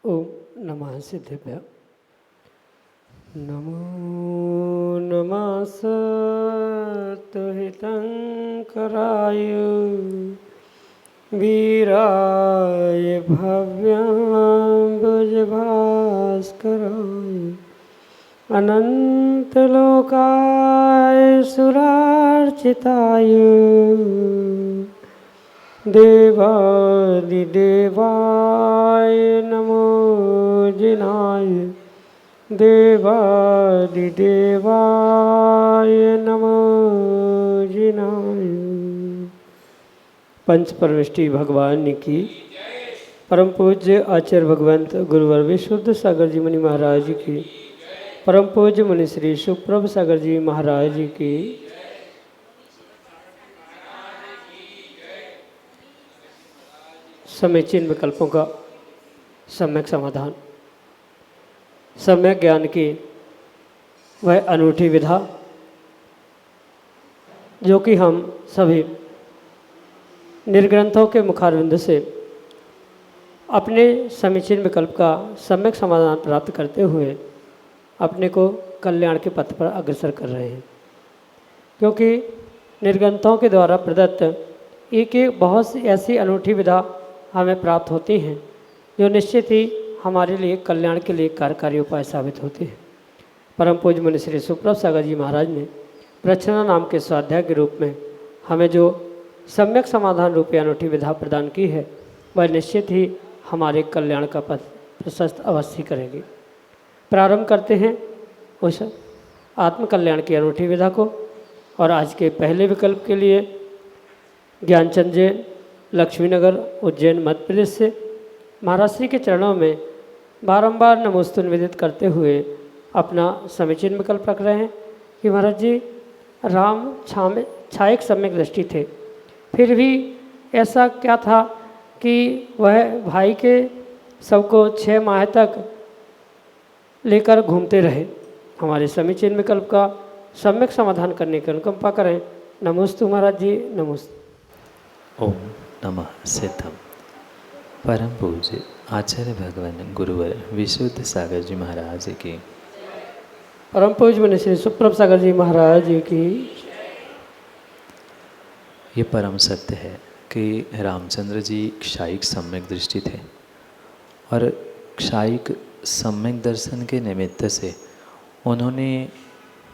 ओम नमः सिद्धेभ्य। नमो नमः सत्तुहितंकराय वीराय भव्याम्बुजभास्कराय अनंतलोकाय सुरार्चिताय देवादिदेवाय नमो जिनाय देवादिदेवाय नमो जिनाय। पंच परमेष्टि भगवान की परम पूज्य आचार्य भगवंत गुरुवर विशुद्ध सागर जी मुनि महाराज की, परम पूज्य मुनि श्री सुप्रभ सागर जी महाराज की, समीचीन विकल्पों का सम्यक समाधान, सम्यक ज्ञान की वह अनूठी विधा जो कि हम सभी निर्ग्रंथों के मुखारविंद से अपने समीचीन विकल्प का सम्यक समाधान प्राप्त करते हुए अपने को कल्याण के पथ पर अग्रसर कर रहे हैं। क्योंकि निर्ग्रंथों के द्वारा प्रदत्त एक बहुत सी ऐसी अनूठी विधा हमें प्राप्त होती हैं जो निश्चित ही हमारे लिए कल्याण के लिए कार्यकारी उपाय साबित होते हैं। परम पूज्य मुनि श्री सुप्रभ सागर जी महाराज ने प्रच्छना नाम के स्वाध्याय के रूप में हमें जो सम्यक समाधान रूपी अनूठी विधा प्रदान की है वह निश्चित ही हमारे कल्याण का पथ प्रशस्त अवश्य करेगी। प्रारंभ करते हैं उस आत्मकल्याण की अनूठी विधा को। और आज के पहले विकल्प के लिए ज्ञानचंद जैन, लक्ष्मीनगर, उज्जैन, मध्य प्रदेश से महाराज श्री के चरणों में बारंबार नमोस्तु निवेदित करते हुए अपना समीचीन विकल्प रख रहे हैं कि महाराज जी राम छायक सम्यक दृष्टि थे, फिर भी ऐसा क्या था कि वह भाई के सबको 6 माह तक लेकर घूमते रहे। हमारे समीचीन विकल्प का सम्यक समाधान करने की अनुकंपा करें। नमोस्तु महाराज जी, नमोस्तु। ओम नमः सिद्धम। परम पूज्य आचार्य भगवान गुरुवर विशुद्ध सागर जी महाराज की, परम पूज्य मुनि श्री सुप्रभ सागर जी महाराज की। ये परम सत्य है कि रामचंद्र जी क्षायिक सम्यक दृष्टि थे और क्षायिक सम्यक दर्शन के निमित्त से उन्होंने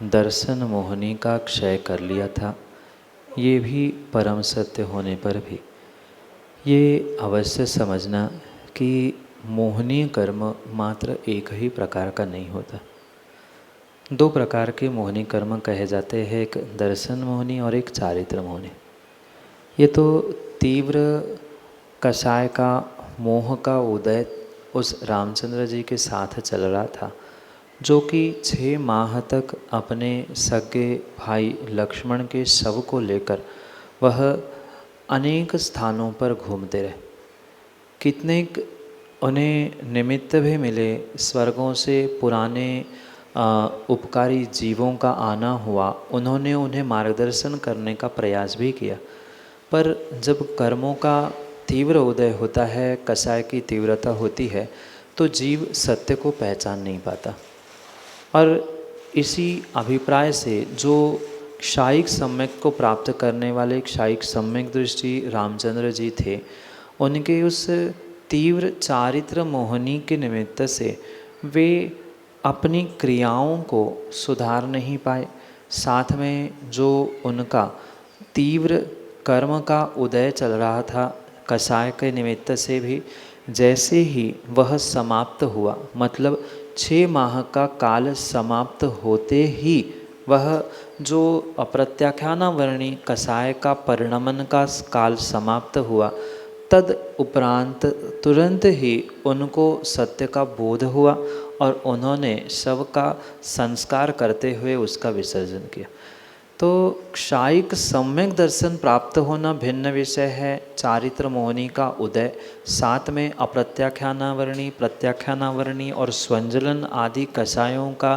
दर्शन मोहनी का क्षय कर लिया था। ये भी परम सत्य होने पर भी ये अवश्य समझना कि मोहनीय कर्म मात्र एक ही प्रकार का नहीं होता। 2 प्रकार के मोहनी कर्म कहे जाते हैं, एक दर्शन मोहनी और एक चारित्र मोहनी। ये तो तीव्र कषाय का मोह का उदय उस रामचंद्र जी के साथ चल रहा था, जो कि 6 माह तक अपने सगे भाई लक्ष्मण के शव को लेकर वह अनेक स्थानों पर घूमते रहे। कितने उन्हें निमित्त भी मिले, स्वर्गों से पुराने उपकारी जीवों का आना हुआ, उन्होंने उन्हें मार्गदर्शन करने का प्रयास भी किया। पर जब कर्मों का तीव्र उदय होता है, कषाय की तीव्रता होती है, तो जीव सत्य को पहचान नहीं पाता। और इसी अभिप्राय से जो क्षायिक सम्यक को प्राप्त करने वाले क्षायिक सम्यक दृष्टि रामचंद्र जी थे, उनके उस तीव्र चारित्र मोहनी के निमित्त से वे अपनी क्रियाओं को सुधार नहीं पाए। साथ में जो उनका तीव्र कर्म का उदय चल रहा था कषाय के निमित्त से भी, जैसे ही वह समाप्त हुआ, मतलब 6 माह का काल समाप्त होते ही वह जो अप्रत्याख्यानावरणी कसाय का परिणमन का काल समाप्त हुआ, तद उपरांत तुरंत ही उनको सत्य का बोध हुआ और उन्होंने शव का संस्कार करते हुए उसका विसर्जन किया। तो क्षायिक सम्यक दर्शन प्राप्त होना भिन्न विषय है। चारित्र मोहनी का उदय, साथ में अप्रत्याख्यानावरणी, प्रत्याख्यानावरणी और स्वंजलन आदि कषायों का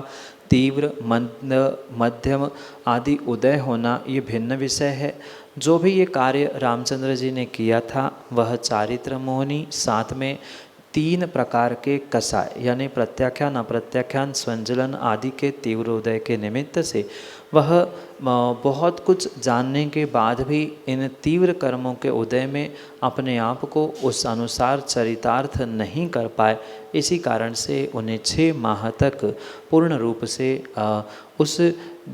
तीव्र, मंद, मध्यम आदि उदय होना ये भिन्न विषय है। जो भी ये कार्य रामचंद्र जी ने किया था वह चारित्र मोहनी, साथ में 3 प्रकार के कषाय यानी प्रत्याख्यान, अप्रत्याख्यान, स्वंजलन आदि के तीव्र उदय के निमित्त से वह बहुत कुछ जानने के बाद भी इन तीव्र कर्मों के उदय में अपने आप को उस अनुसार चरितार्थ नहीं कर पाए। इसी कारण से उन्हें 6 माह तक पूर्ण रूप से उस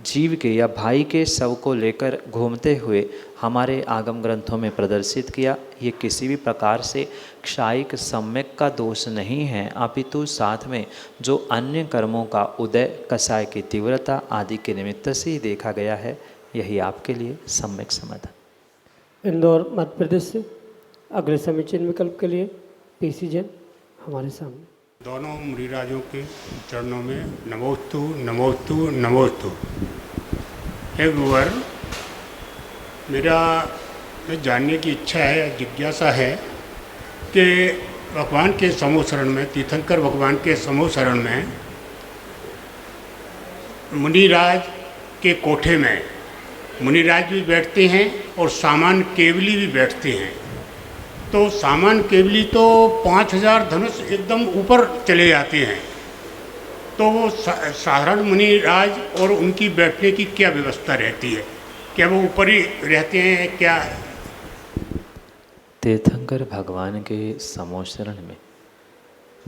जीव के या भाई के शव को लेकर घूमते हुए हमारे आगम ग्रंथों में प्रदर्शित किया। ये किसी भी प्रकार से क्षायिक सम्यक का दोष नहीं है, अपितु साथ में जो अन्य कर्मों का उदय, कषाय की तीव्रता आदि के निमित्त से ही देखा गया है। यही आपके लिए सम्यक समाधान। इंदौर मध्य प्रदेश से अगले समीचीन विकल्प के लिए पीसी जैन हमारे सामने। दोनों मुनिराजों के चरणों में नमोस्तु नमोस्तु नमोस्तु। एक बार मेरा जानने की इच्छा है, जिज्ञासा है कि भगवान के समूह शरण में, तीर्थंकर भगवान के समूह शरण में मुनिराज के कोठे में मुनिराज भी बैठते हैं और सामान्य केवली भी बैठते हैं। तो सामान्य केवली तो 5000 धनुष एकदम ऊपर चले जाते हैं, तो वो साधारण मुनिराज और उनकी बैठने की क्या व्यवस्था रहती है? क्या वो ऊपर ही रहते हैं क्या? तीर्थंकर भगवान के समोशरण में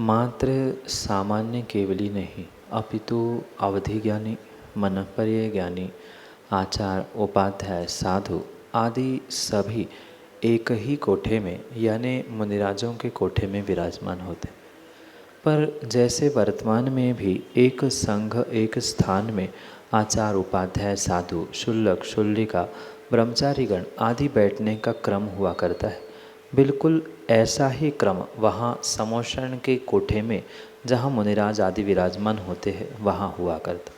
मात्र सामान्य केवली नहीं, अपितु अवधि ज्ञानी, मनःपर्यय ज्ञानी, आचार, उपाध्याय, साधु आदि सभी एक ही कोठे में यानी मुनिराजों के कोठे में विराजमान होते। पर जैसे वर्तमान में भी एक संघ, एक स्थान में आचार, उपाध्याय, साधु, शुल्लक, शुल्लिका, ब्रह्मचारीगण आदि बैठने का क्रम हुआ करता है, बिल्कुल ऐसा ही क्रम वहाँ समोषण के कोठे में जहाँ मुनिराज आदि विराजमान होते हैं वहाँ हुआ करता।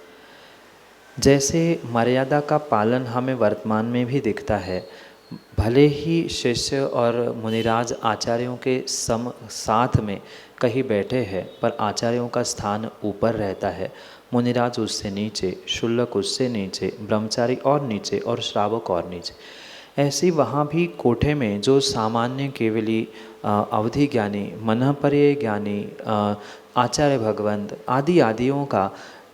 जैसे मर्यादा का पालन हमें वर्तमान में भी दिखता है, भले ही शिष्य और मुनिराज आचार्यों के साथ में कहीं बैठे हैं, पर आचार्यों का स्थान ऊपर रहता है, मुनिराज उससे नीचे, शुल्लक उससे नीचे, ब्रह्मचारी और नीचे और श्रावक और नीचे। ऐसे वहाँ भी कोठे में जो सामान्य केवली, अवधि ज्ञानी, मनःपर्यय ज्ञानी, आचार्य भगवंत आदि आदियों का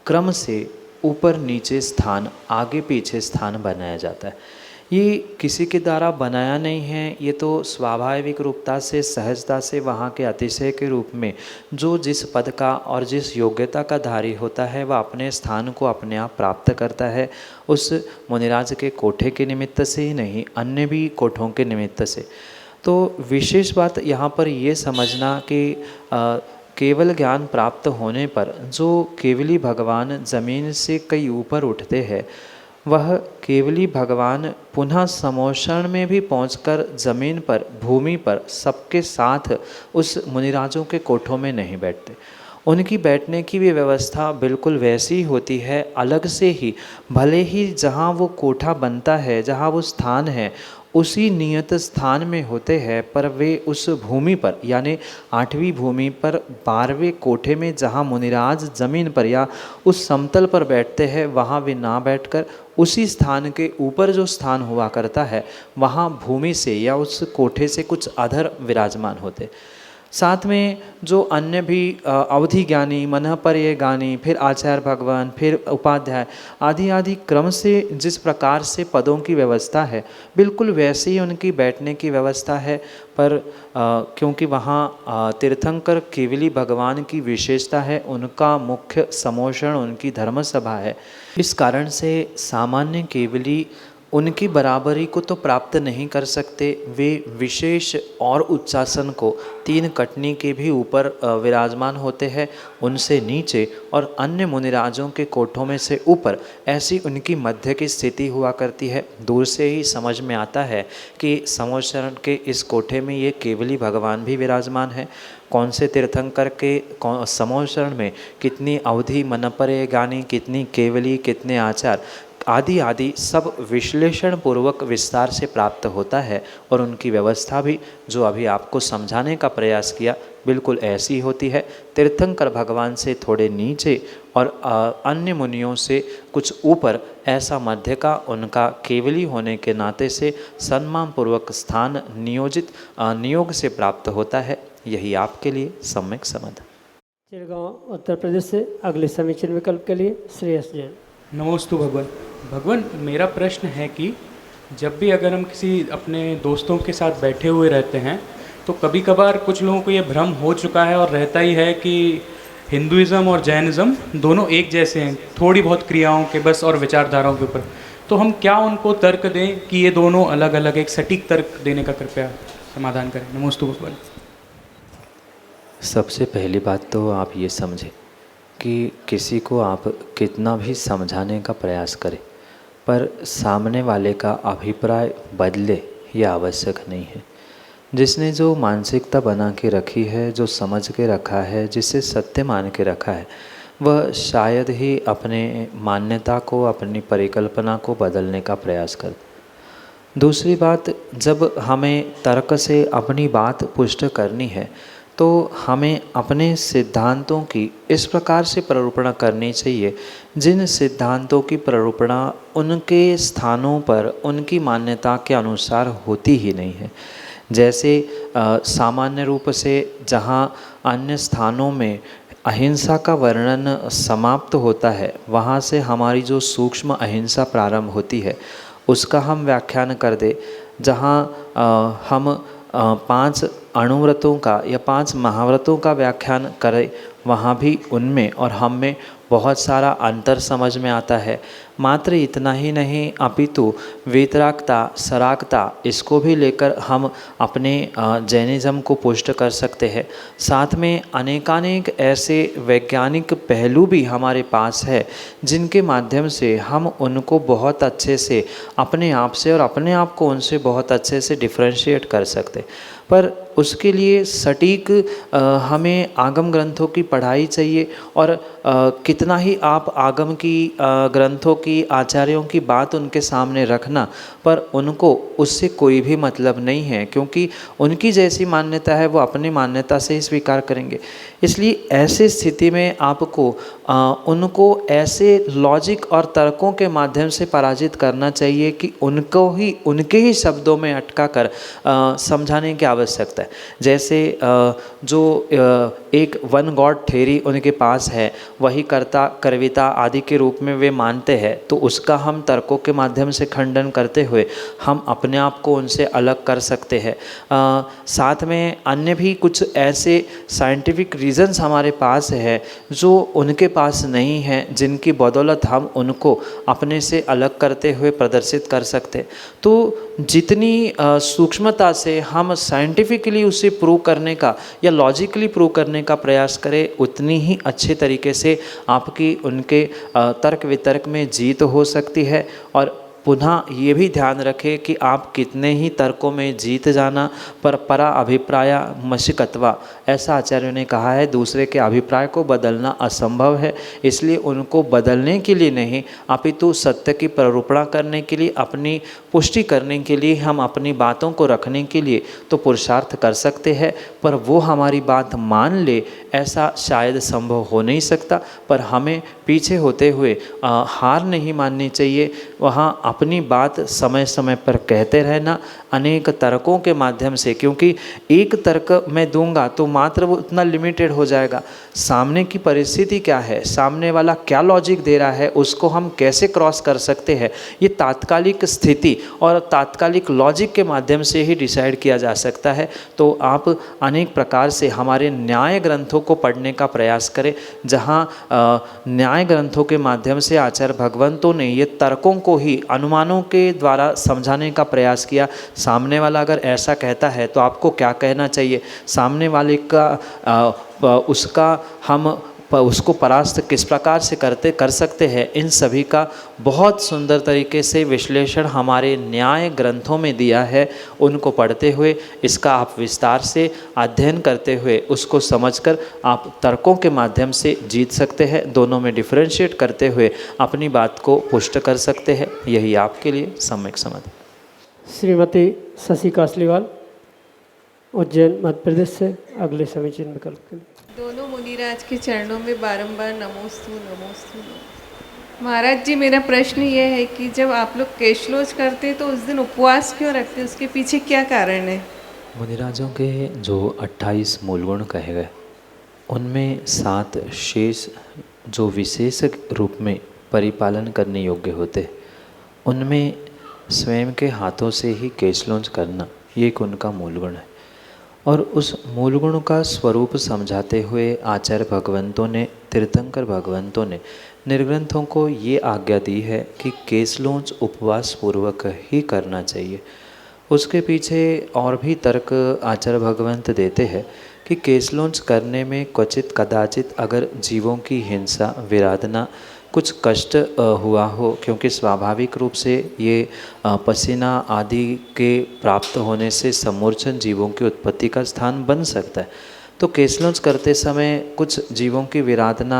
क्रम से ऊपर नीचे स्थान, आगे पीछे स्थान बनाया जाता है। ये किसी के द्वारा बनाया नहीं है, ये तो स्वाभाविक रूपता से, सहजता से वहाँ के अतिशय के रूप में जो जिस पद का और जिस योग्यता का धारी होता है वह अपने स्थान को अपने आप प्राप्त करता है। उस मुनिराज के कोठे के निमित्त से ही नहीं, अन्य भी कोठों के निमित्त से। तो विशेष बात यहाँ पर ये समझना कि केवल ज्ञान प्राप्त होने पर जो केवली भगवान जमीन से कई ऊपर उठते हैं, वह केवली भगवान पुनः समोषण में भी पहुंचकर जमीन पर, भूमि पर सबके साथ उस मुनिराजों के कोठों में नहीं बैठते। उनकी बैठने की भी व्यवस्था बिल्कुल वैसी ही होती है, अलग से ही। भले ही जहाँ वो कोठा बनता है, जहाँ वो स्थान है, उसी नियत स्थान में होते हैं, पर वे उस भूमि पर यानी 8वीं भूमि पर 12वें कोठे में जहाँ मुनिराज जमीन पर या उस समतल पर बैठते हैं, वहाँ वे ना बैठकर उसी स्थान के ऊपर जो स्थान हुआ करता है वहाँ भूमि से या उस कोठे से कुछ अधर विराजमान होते। साथ में जो अन्य भी अवधि ज्ञानी, मनःपर्यय ज्ञानी, फिर आचार्य भगवान, फिर उपाध्याय आदि आदि क्रम से जिस प्रकार से पदों की व्यवस्था है, बिल्कुल वैसे ही उनकी बैठने की व्यवस्था है। पर क्योंकि वहाँ तीर्थंकर केवली भगवान की विशेषता है, उनका मुख्य समोषण उनकी धर्म सभा है, इस कारण से सामान्य केवली उनकी बराबरी को तो प्राप्त नहीं कर सकते, वे विशेष और उच्चासन को 3 कटनी के भी ऊपर विराजमान होते हैं, उनसे नीचे और अन्य मुनिराजों के कोठों में से ऊपर, ऐसी उनकी मध्य की स्थिति हुआ करती है। दूर से ही समझ में आता है कि समोशरण के इस कोठे में ये केवली भगवान भी विराजमान है। कौन से तीर्थंकर के समोशरण में कितनी अवधि मनपरे गानी, कितनी केवली, कितने आचार आदि आदि सब विश्लेषण पूर्वक विस्तार से प्राप्त होता है। और उनकी व्यवस्था भी जो अभी आपको समझाने का प्रयास किया बिल्कुल ऐसी होती है। तीर्थंकर भगवान से थोड़े नीचे और अन्य मुनियों से कुछ ऊपर ऐसा मध्य का उनका केवली होने के नाते से सम्मान पूर्वक स्थान नियोग से प्राप्त होता है। यही आपके लिए सम्यक समझ। चिड़गांव उत्तर प्रदेश से अगले समीचीन विकल्प के लिए श्रेयस जैन। नमोस्तु भगवान। भगवान, मेरा प्रश्न है कि जब भी अगर हम किसी अपने दोस्तों के साथ बैठे हुए रहते हैं तो कभी कभार कुछ लोगों को ये भ्रम हो चुका है और रहता ही है कि हिंदुइज़्म और जैनिज़्म दोनों एक जैसे हैं, थोड़ी बहुत क्रियाओं के बस और विचारधाराओं के ऊपर। तो हम क्या उनको तर्क दें कि ये दोनों अलग अलग, एक सटीक तर्क देने का कृपया समाधान करें। नमोस्तु भगवान। सबसे पहली बात तो आप ये समझें कि किसी को आप कितना भी समझाने का प्रयास करें पर सामने वाले का अभिप्राय बदले यह आवश्यक नहीं है। जिसने जो मानसिकता बना के रखी है, जो समझ के रखा है, जिसे सत्य मान के रखा है, वह शायद ही अपने मान्यता को, अपनी परिकल्पना को बदलने का प्रयास करे। दूसरी बात, जब हमें तर्क से अपनी बात पुष्ट करनी है तो हमें अपने सिद्धांतों की इस प्रकार से प्ररूपणा करनी चाहिए जिन सिद्धांतों की प्ररूपणा उनके स्थानों पर उनकी मान्यता के अनुसार होती ही नहीं है। जैसे सामान्य रूप से जहाँ अन्य स्थानों में अहिंसा का वर्णन समाप्त होता है, वहाँ से हमारी जो सूक्ष्म अहिंसा प्रारंभ होती है उसका हम व्याख्यान कर दे। जहाँ हम 5 अणुव्रतों का या 5 महाव्रतों का व्याख्यान करें, वहाँ भी उनमें और हम में बहुत सारा अंतर समझ में आता है। मात्र इतना ही नहीं, अपितु वीतरागता, सरागता, इसको भी लेकर हम अपने जैनिज़्म को पुष्ट कर सकते हैं। साथ में अनेकानेक ऐसे वैज्ञानिक पहलू भी हमारे पास है जिनके माध्यम से हम उनको बहुत अच्छे से अपने आप से और अपने आप को उनसे बहुत अच्छे से डिफ्रेंशिएट कर सकते। पर उसके लिए सटीक हमें आगम ग्रंथों की पढ़ाई चाहिए। और कितना ही आप आगम की ग्रंथों की आचार्यों की बात उनके सामने रखना, पर उनको उससे कोई भी मतलब नहीं है, क्योंकि उनकी जैसी मान्यता है वो अपनी मान्यता से ही स्वीकार करेंगे। इसलिए ऐसी स्थिति में आपको उनको ऐसे लॉजिक और तर्कों के माध्यम से पराजित करना चाहिए कि उनको ही उनके ही शब्दों में अटका कर समझाने की आवश्यकता है। जैसे जो एक वन गॉड थ्योरी उनके पास है, वही कर्ता कर्विता आदि के रूप में वे मानते हैं, तो उसका हम तर्कों के माध्यम से खंडन करते हुए हम अपने आप को उनसे अलग कर सकते हैं। साथ में अन्य भी कुछ ऐसे साइंटिफिक रीजंस हमारे पास है जो उनके पास नहीं है, जिनकी बदौलत हम उनको अपने से अलग करते हुए प्रदर्शित कर सकते। तो जितनी सूक्ष्मता से हम साइंटिफिकली उसे प्रूव करने का या लॉजिकली प्रूव करने का प्रयास करें, उतनी ही अच्छे तरीके से आपकी उनके तर्क वितर्क में जीत हो सकती है। और पुनः ये भी ध्यान रखें कि आप कितने ही तर्कों में जीत जाना, पर परा अभिप्राय मशिकत्वा, ऐसा आचार्यों ने कहा है, दूसरे के अभिप्राय को बदलना असंभव है। इसलिए उनको बदलने के लिए नहीं, अपितु सत्य की प्ररूपणा करने के लिए, अपनी पुष्टि करने के लिए, हम अपनी बातों को रखने के लिए तो पुरुषार्थ कर सकते हैं, पर वो हमारी बात मान ले ऐसा शायद संभव हो नहीं सकता। पर हमें पीछे होते हुए हार नहीं माननी चाहिए। वहाँ अपनी बात समय समय पर कहते रहना, अनेक तर्कों के माध्यम से, क्योंकि एक तर्क मैं दूंगा तो मात्र वो उतना लिमिटेड हो जाएगा। सामने की परिस्थिति क्या है, सामने वाला क्या लॉजिक दे रहा है, उसको हम कैसे क्रॉस कर सकते हैं, ये तात्कालिक स्थिति और तात्कालिक लॉजिक के माध्यम से ही डिसाइड किया जा सकता है। तो आप अनेक प्रकार से हमारे न्याय ग्रंथों को पढ़ने का प्रयास करें, जहाँ न्याय ग्रंथों के माध्यम से आचार्य भगवंतों ने ये तर्कों को ही अनुमानों के द्वारा समझाने का प्रयास किया। सामने वाला अगर ऐसा कहता है तो आपको क्या कहना चाहिए, सामने वाले का उसको परास्त किस प्रकार से कर सकते हैं, इन सभी का बहुत सुंदर तरीके से विश्लेषण हमारे न्याय ग्रंथों में दिया है। उनको पढ़ते हुए, इसका आप विस्तार से अध्ययन करते हुए उसको समझकर आप तर्कों के माध्यम से जीत सकते हैं। दोनों में डिफरेंशिएट करते हुए अपनी बात को पुष्ट कर सकते हैं। यही आपके लिए सम्यक समाधि। श्रीमती शशि कासलीवाल, उज्जैन मध्य प्रदेश से अगले समीचीन विकल्प के लिए। दोनों मुनिराज के चरणों में बारंबार नमोस्तु नमोस्तु नमोस्तु। महाराज जी, मेरा प्रश्न ये है कि जब आप लोग केशलोच करते तो उस दिन उपवास क्यों रखते, उसके पीछे क्या कारण है? मुनिराजों के जो 28 मूल गुण कहे गए, उनमें 7 शेष जो विशेष रूप में परिपालन करने योग्य होते, उनमें स्वयं के हाथों से ही केशलोच करना ये एक उनका मूल गुण है। और उस मूल गुण का स्वरूप समझाते हुए आचार्य भगवंतों ने, तीर्थंकर भगवंतों ने निर्ग्रंथों को ये आज्ञा दी है कि केशलोच उपवास पूर्वक ही करना चाहिए। उसके पीछे और भी तर्क आचार्य भगवंत देते हैं कि केशलोच करने में क्वचित कदाचित अगर जीवों की हिंसा, विराधना, कुछ कष्ट हुआ हो, क्योंकि स्वाभाविक रूप से ये पसीना आदि के प्राप्त होने से समूर्छन जीवों की उत्पत्ति का स्थान बन सकता है। तो केशलोच करते समय कुछ जीवों की विराधना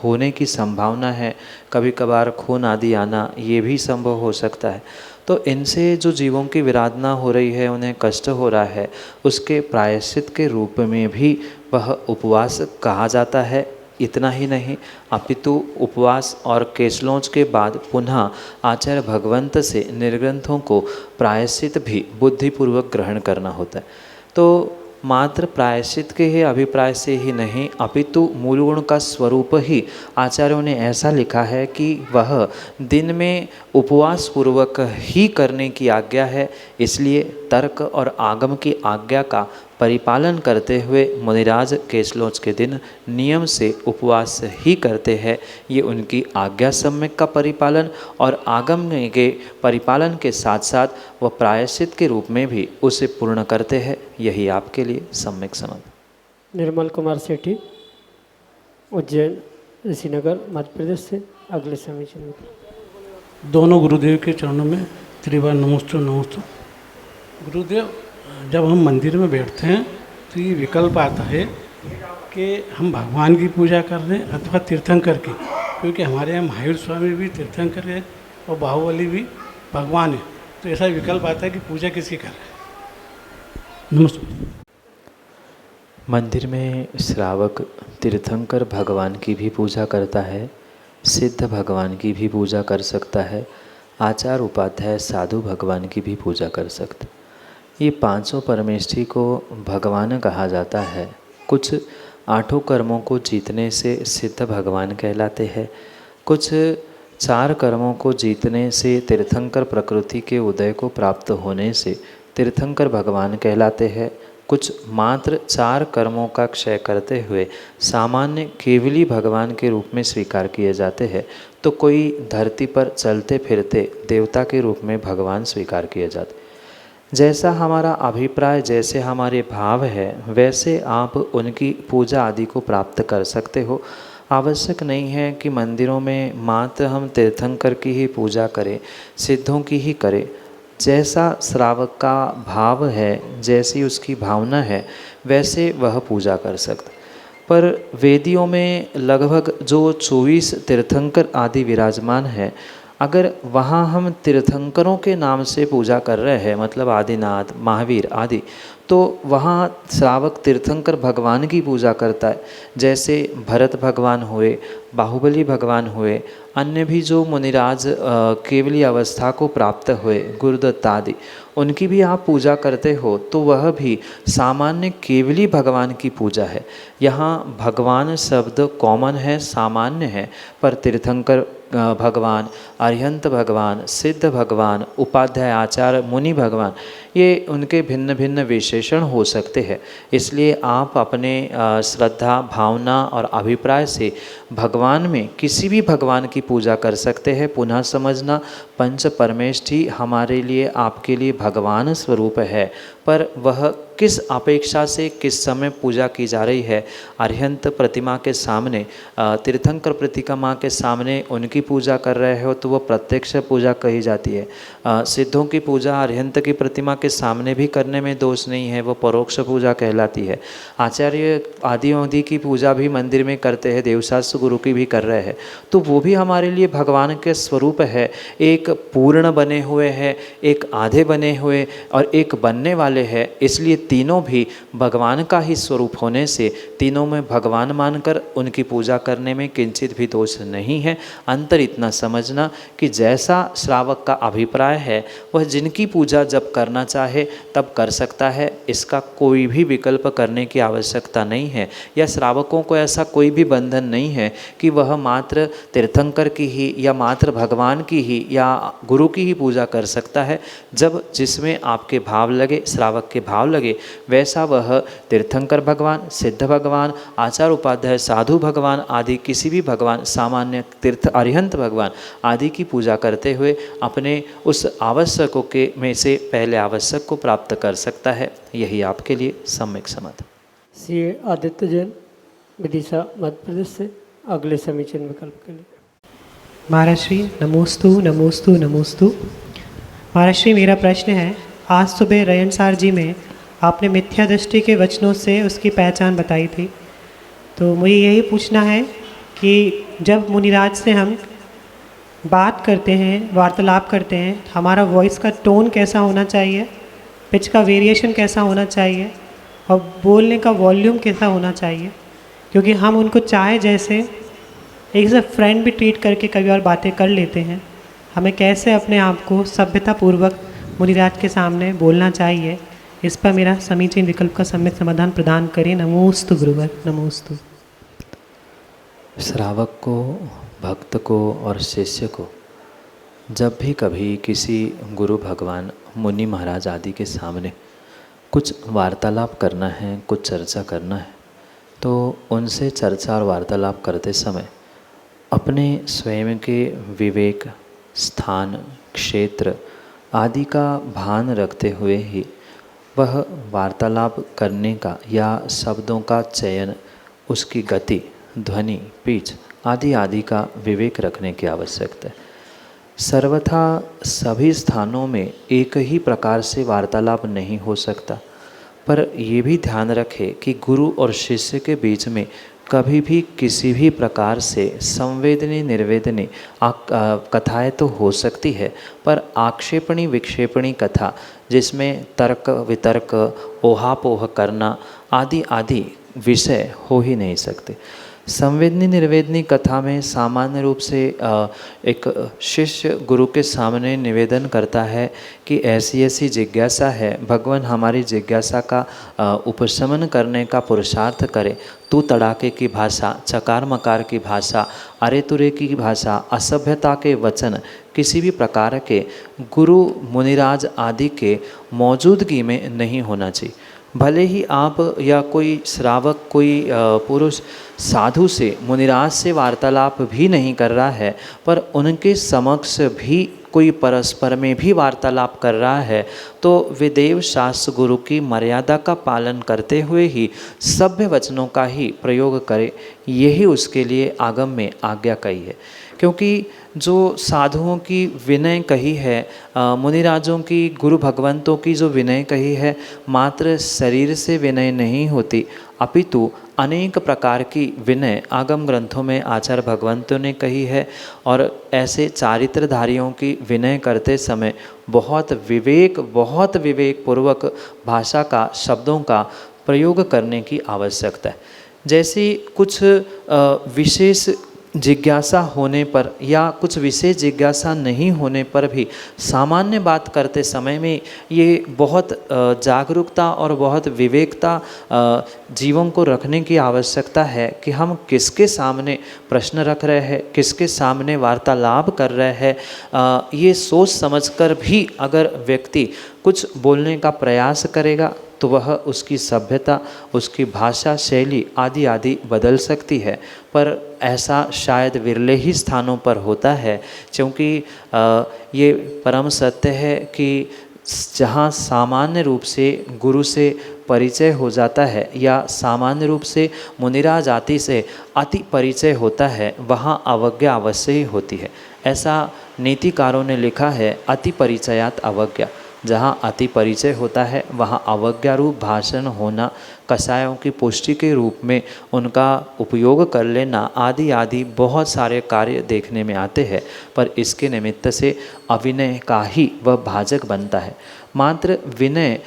होने की संभावना है, कभी कभार खून आदि आना ये भी संभव हो सकता है। तो इनसे जो जीवों की विराधना हो रही है, उन्हें कष्ट हो रहा है, उसके प्रायश्चित के रूप में भी वह उपवास कहा जाता है। इतना ही नहीं, अपितु उपवास और केशलोच के बाद पुनः आचार्य भगवंत से निर्ग्रंथों को प्रायश्चित भी बुद्धिपूर्वक ग्रहण करना होता है। तो मात्र प्रायश्चित के ही अभिप्राय से ही नहीं, अपितु मूल गुण का स्वरूप ही आचार्यों ने ऐसा लिखा है कि वह दिन में उपवास पूर्वक ही करने की आज्ञा है। इसलिए तर्क और आगम की आज्ञा का परिपालन करते हुए मुनिराज केशलोच के दिन नियम से उपवास ही करते हैं। ये उनकी आज्ञा सम्यक का परिपालन और आगम के परिपालन के साथ साथ वह प्रायश्चित के रूप में भी उसे पूर्ण करते हैं। यही आपके लिए सम्यक समाधि। निर्मल कुमार सेठी, उज्जैन ऋषिनगर मध्य प्रदेश से अगले समीचीन विकल्प। दोनों गुरुदेव के चरणों में त्रिवार नमोस्तु नमोस्तु। गुरुदेव, जब हम मंदिर में बैठते हैं तो ये विकल्प आता है कि हम भगवान की पूजा कर रहे हैं अथवा तीर्थंकर की, क्योंकि हमारे यहाँ महावीर स्वामी भी तीर्थंकर है और बाहुबली भी भगवान है। तो ऐसा विकल्प आता है कि पूजा किसकी कर रहे हैं। नमस्ते। मंदिर में श्रावक तीर्थंकर भगवान की भी पूजा करता है, सिद्ध भगवान की भी पूजा कर सकता है, आचार उपाध्याय साधु भगवान की भी पूजा कर सकता है। ये पांचों परमेष्ठी को भगवान कहा जाता है। कुछ 8 कर्मों को जीतने से सिद्ध भगवान कहलाते हैं, कुछ 4 कर्मों को जीतने से तीर्थंकर प्रकृति के उदय को प्राप्त होने से तीर्थंकर भगवान कहलाते हैं, कुछ मात्र 4 कर्मों का क्षय करते हुए सामान्य केवली भगवान के रूप में स्वीकार किए जाते हैं, तो कोई धरती पर चलते फिरते देवता के रूप में भगवान स्वीकार किए जाते। जैसा हमारा अभिप्राय, जैसे हमारे भाव है, वैसे आप उनकी पूजा आदि को प्राप्त कर सकते हो। आवश्यक नहीं है कि मंदिरों में मात्र हम तीर्थंकर की ही पूजा करें, सिद्धों की ही करें। जैसा श्रावक का भाव है, जैसी उसकी भावना है, वैसे वह पूजा कर सकता। पर वेदियों में लगभग जो 24 तीर्थंकर आदि विराजमान है, अगर वहाँ हम तीर्थंकरों के नाम से पूजा कर रहे हैं, मतलब आदिनाथ, महावीर आदि, तो वहाँ श्रावक तीर्थंकर भगवान की पूजा करता है। जैसे भरत भगवान हुए, बाहुबली भगवान हुए, अन्य भी जो मुनिराज केवली अवस्था को प्राप्त हुए, गुरुदत्त आदि, उनकी भी आप पूजा करते हो, तो वह भी सामान्य केवली भगवान की पूजा है। यहाँ भगवान शब्द कॉमन है, सामान्य है, पर तीर्थंकर भगवान, अरिहंत भगवान, सिद्ध भगवान, उपाध्याय आचार्य, मुनि भगवान, ये उनके भिन्न भिन्न विशेषण हो सकते हैं। इसलिए आप अपने श्रद्धा, भावना और अभिप्राय से भगवान में किसी भी भगवान की पूजा कर सकते हैं। पुनः समझना, पंच परमेष्ठी हमारे लिए, आपके लिए भगवान स्वरूप है, पर वह किस अपेक्षा से किस समय पूजा की जा रही है। अरिहंत प्रतिमा के सामने, तीर्थंकर प्रतिमा के सामने उनकी पूजा कर रहे हो तो वो प्रत्यक्ष पूजा कही जाती है। सिद्धों की पूजा अरिहंत की प्रतिमा के सामने भी करने में दोष नहीं है, वो परोक्ष पूजा कहलाती है। आचार्य आदि की पूजा भी मंदिर में करते हैं, देवशास्त्र गुरु की भी कर रहे हैं, तो वो भी हमारे लिए भगवान के स्वरूप है। एक पूर्ण बने हुए हैं, एक आधे बने हुए और एक बनने वाले हैं, इसलिए तीनों भी भगवान का ही स्वरूप होने से तीनों में भगवान मानकर उनकी पूजा करने में किंचित भी दोष नहीं है। अंतर इतना समझना कि जैसा श्रावक का अभिप्राय है, वह जिनकी पूजा जब करना चाहे तब कर सकता है, इसका कोई भी विकल्प करने की आवश्यकता नहीं है। या श्रावकों को ऐसा कोई भी बंधन नहीं है कि वह मात्र तीर्थंकर की ही या मात्र भगवान की ही या गुरु की ही पूजा कर सकता है। जब जिसमें आपके भाव लगे, श्रावक के भाव लगे, वैसा वह तीर्थंकर भगवान, सिद्ध भगवान, आचार उपाध्याय, साधु भगवान आदि किसी भी भगवान, सामान्य तीर्थ अरिहंत भगवान आदि की पूजा करते हुए अपने उस आवश्यकों के में से पहले आवश्यक को प्राप्त कर सकता है। यही आपके लिए सम्यक समाधान। श्री आदित्य जैन, विदिशा मध्य प्रदेश से, अगले समीचीन विकल्प के लिए। महाराष्ट्री नमोस्तु नमोस्तु नमोस्तु। महाराष्ट्री, मेरा प्रश्न है, आज सुबह रयनसार जी में आपने मिथ्या दृष्टि के वचनों से उसकी पहचान बताई थी, तो मुझे यही पूछना है कि जब मुनिराज से हम बात करते हैं, वार्तालाप करते हैं, हमारा वॉइस का टोन कैसा होना चाहिए, पिच का वेरिएशन कैसा होना चाहिए और बोलने का वॉल्यूम कैसा होना चाहिए, क्योंकि हम उनको चाहे जैसे एक से फ्रेंड भी ट्रीट करके कभी और बातें कर लेते हैं। हमें कैसे अपने आप को सभ्यतापूर्वक मुनिराज के सामने बोलना चाहिए, इस पर मेरा समीचीन विकल्प का सम्यक समाधान प्रदान करें। नमोस्तु गुरुवर, नमोस्तु। श्रावक को, भक्त को और शिष्य को जब भी कभी किसी गुरु भगवान, मुनि महाराज आदि के सामने कुछ वार्तालाप करना है, कुछ चर्चा करना है, तो उनसे चर्चा और वार्तालाप करते समय अपने स्वयं के विवेक, स्थान, क्षेत्र आदि का भान रखते हुए ही वह वार्तालाप करने का या शब्दों का चयन, उसकी गति, ध्वनि, पिच आदि आदि का विवेक रखने की आवश्यकता है। सर्वथा सभी स्थानों में एक ही प्रकार से वार्तालाप नहीं हो सकता, पर ये भी ध्यान रखें कि गुरु और शिष्य के बीच में कभी भी किसी भी प्रकार से संवेदनी निर्वेदनी कथाएँ तो हो सकती है, पर आक्षेपणी विक्षेपणी कथा जिसमें तर्क वितर्क, ओहापोह करना आदि आदि विषय हो ही नहीं सकते। संवेदनी निर्वेदनी कथा में सामान्य रूप से एक शिष्य गुरु के सामने निवेदन करता है कि ऐसी ऐसी जिज्ञासा है, भगवान हमारी जिज्ञासा का उपशमन करने का पुरुषार्थ करे। तू तड़ाके की भाषा, चकार मकार की भाषा, अरे तुरे की भाषा, असभ्यता के वचन किसी भी प्रकार के गुरु मुनिराज आदि के मौजूदगी में नहीं होना चाहिए। भले ही आप या कोई श्रावक, कोई पुरुष साधु से, मुनिराज से वार्तालाप भी नहीं कर रहा है, पर उनके समक्ष भी कोई परस्पर में भी वार्तालाप कर रहा है, तो वेदेव शास्त्र गुरु की मर्यादा का पालन करते हुए ही सभ्य वचनों का ही प्रयोग करे। यही उसके लिए आगम में आज्ञा कही है। क्योंकि जो साधुओं की विनय कही है, मुनिराजों की, गुरु भगवंतों की जो विनय कही है, मात्र शरीर से विनय नहीं होती, अपितु अनेक प्रकार की विनय आगम ग्रंथों में आचार्य भगवंतों ने कही है। और ऐसे चारित्रधारियों की विनय करते समय बहुत विवेक पूर्वक भाषा का, शब्दों का प्रयोग करने की आवश्यकता है। जैसे कुछ विशेष जिज्ञासा होने पर या कुछ विशेष जिज्ञासा नहीं होने पर भी सामान्य बात करते समय में ये बहुत जागरूकता और बहुत विवेकता जीवों को रखने की आवश्यकता है कि हम किसके सामने प्रश्न रख रहे हैं, किसके सामने वार्तालाप कर रहे हैं। ये सोच समझकर भी अगर व्यक्ति कुछ बोलने का प्रयास करेगा तो वह उसकी सभ्यता, उसकी भाषा शैली आदि आदि बदल सकती है। पर ऐसा शायद विरले ही स्थानों पर होता है, क्योंकि ये परम सत्य है कि जहाँ सामान्य रूप से गुरु से परिचय हो जाता है या सामान्य रूप से मुनिराज आदि से अति परिचय होता है, वहाँ अवज्ञा अवश्य ही होती है। ऐसा नीतिकारों ने लिखा है, अति परिचयात अवज्ञा। जहाँ अति परिचय होता है वहाँ अवज्ञा रूप भाषण होना, कषायों की पुष्टि के रूप में उनका उपयोग कर लेना आदि आदि बहुत सारे कार्य देखने में आते हैं। पर इसके निमित्त से अविनय का ही वह भाजक बनता है। मात्र विनय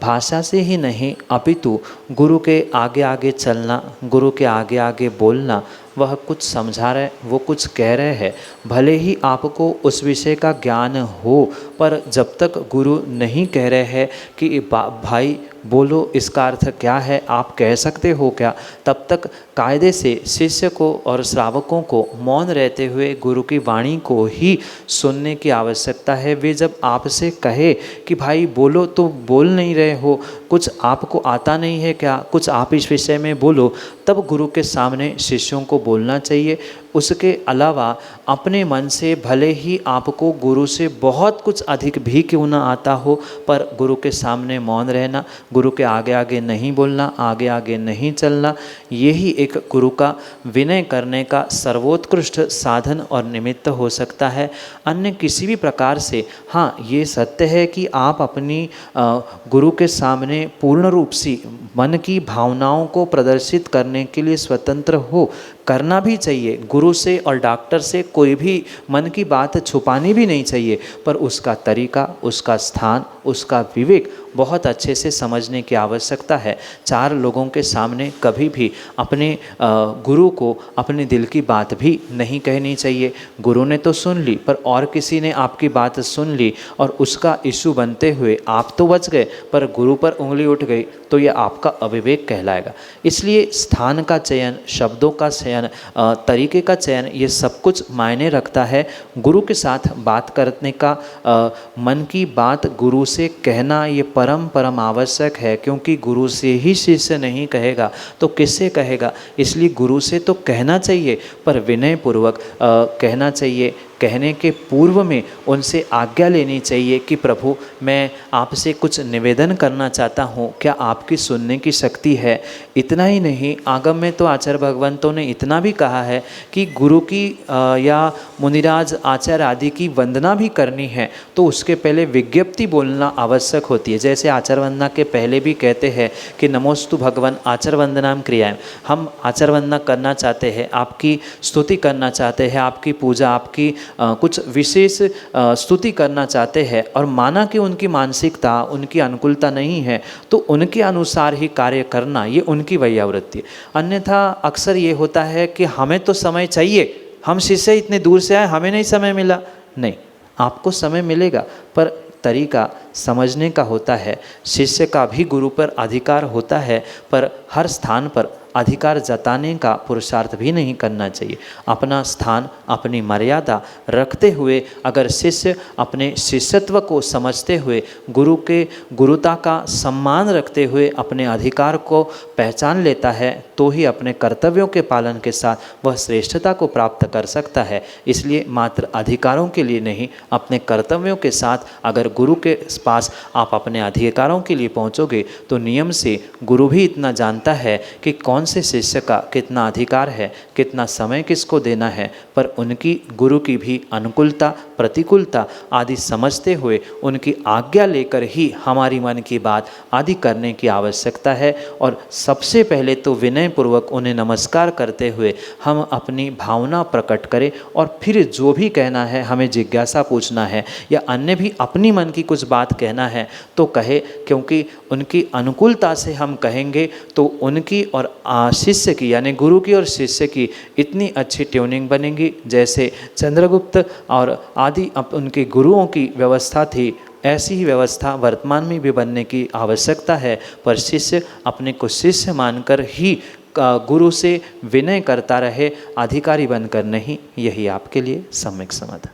भाषा से ही नहीं अपितु गुरु के आगे आगे चलना, गुरु के आगे आगे बोलना, वह कुछ समझा रहे, वो कुछ कह रहे हैं, भले ही आपको उस विषय का ज्ञान हो, पर जब तक गुरु नहीं कह रहे हैं कि भाई बोलो इसका अर्थ क्या है, आप कह सकते हो क्या, तब तक कायदे से शिष्य को और श्रावकों को मौन रहते हुए गुरु की वाणी को ही सुनने की आवश्यकता है। वे जब आपसे कहे कि भाई बोलो तो बोल नहीं रहे हो, कुछ आपको आता नहीं है क्या, कुछ आप इस विषय में बोलो, तब गुरु के सामने शिष्यों को बोलना चाहिए। उसके अलावा अपने मन से भले ही आपको गुरु से बहुत कुछ अधिक भी क्यों ना आता हो, पर गुरु के सामने मौन रहना, गुरु के आगे आगे नहीं बोलना, आगे आगे नहीं चलना, यही एक गुरु का विनय करने का सर्वोत्कृष्ट साधन और निमित्त हो सकता है। अन्य किसी भी प्रकार से हाँ, ये सत्य है कि आप अपनी गुरु के सामने पूर्ण रूप से मन की भावनाओं को प्रदर्शित करने के लिए स्वतंत्र हो, करना भी चाहिए। गुरु से और डॉक्टर से कोई भी मन की बात छुपानी भी नहीं चाहिए, पर उसका तरीका, उसका स्थान, उसका विवेक बहुत अच्छे से समझने की आवश्यकता है। चार लोगों के सामने कभी भी अपने गुरु को अपने दिल की बात भी नहीं कहनी चाहिए। गुरु ने तो सुन ली, पर और किसी ने आपकी बात सुन ली और उसका इशू बनते हुए आप तो बच गए, पर गुरु पर उंगली उठ गई, तो यह आपका अविवेक कहलाएगा। इसलिए स्थान का चयन, शब्दों का चयन, तरीके का चयन, ये सब कुछ मायने रखता है। गुरु के साथ बात करने का, मन की बात गुरु से कहना, ये परम आवश्यक है, क्योंकि गुरु से ही शिष्य नहीं कहेगा तो किससे कहेगा। इसलिए गुरु से तो कहना चाहिए, पर विनय पूर्वक कहना चाहिए। कहने के पूर्व में उनसे आज्ञा लेनी चाहिए कि प्रभु मैं आपसे कुछ निवेदन करना चाहता हूँ, क्या आपकी सुनने की शक्ति है। इतना ही नहीं, आगम में तो आचार्य भगवंतों ने इतना भी कहा है कि गुरु की या मुनिराज आचार्य आदि की वंदना भी करनी है तो उसके पहले विज्ञप्ति बोलना आवश्यक होती है। जैसे आचार्य वंदना के पहले भी कहते हैं कि नमोस्तु भगवान आचार्य वंदनाम क्रियाएं, हम आचार्य वंदना करना चाहते हैं, आपकी स्तुति करना चाहते हैं, आपकी पूजा, आपकी कुछ विशेष स्तुति करना चाहते हैं, और माना कि उनकी मानसिकता, उनकी अनुकूलता नहीं है, तो उनके अनुसार ही कार्य करना ये उनकी वैयावृत्ति है। अन्यथा अक्सर ये होता है कि हमें तो समय चाहिए, हम शिष्य इतने दूर से आए, हमें नहीं समय मिला। नहीं, आपको समय मिलेगा, पर तरीका समझने का होता है। शिष्य का भी गुरु पर अधिकार होता है, पर हर स्थान पर अधिकार जताने का पुरुषार्थ भी नहीं करना चाहिए। अपना स्थान, अपनी मर्यादा रखते हुए अगर शिष्य अपने शिष्यत्व को समझते हुए, गुरु के गुरुता का सम्मान रखते हुए अपने अधिकार को पहचान लेता है, तो ही अपने कर्तव्यों के पालन के साथ वह श्रेष्ठता को प्राप्त कर सकता है। इसलिए मात्र अधिकारों के लिए नहीं, अपने कर्तव्यों के साथ अगर गुरु के पास आप अपने अधिकारों के लिए पहुँचोगे तो नियम से गुरु भी इतना जानता है कि कौन से शिष्य का कितना अधिकार है, कितना समय किसको देना है, पर उनकी गुरु की भी अनुकूलता, प्रतिकूलता आदि समझते हुए उनकी आज्ञा लेकर ही हमारी मन की बात आदि करने की आवश्यकता है। और सबसे पहले तो विनय पूर्वक उन्हें नमस्कार करते हुए हम अपनी भावना प्रकट करें, और फिर जो भी कहना है, हमें जिज्ञासा पूछना है या अन्य भी अपनी मन की कुछ बात कहना है तो कहे, क्योंकि उनकी अनुकूलता से हम कहेंगे तो उनकी और शिष्य की यानी गुरु की और शिष्य की इतनी अच्छी ट्यूनिंग बनेगी। जैसे चंद्रगुप्त और आदि उनके गुरुओं की व्यवस्था थी, ऐसी ही व्यवस्था वर्तमान में भी बनने की आवश्यकता है। पर शिष्य अपने को शिष्य मानकर ही गुरु से विनय करता रहे, अधिकारी बनकर नहीं। यही आपके लिए सम्यक समाधान।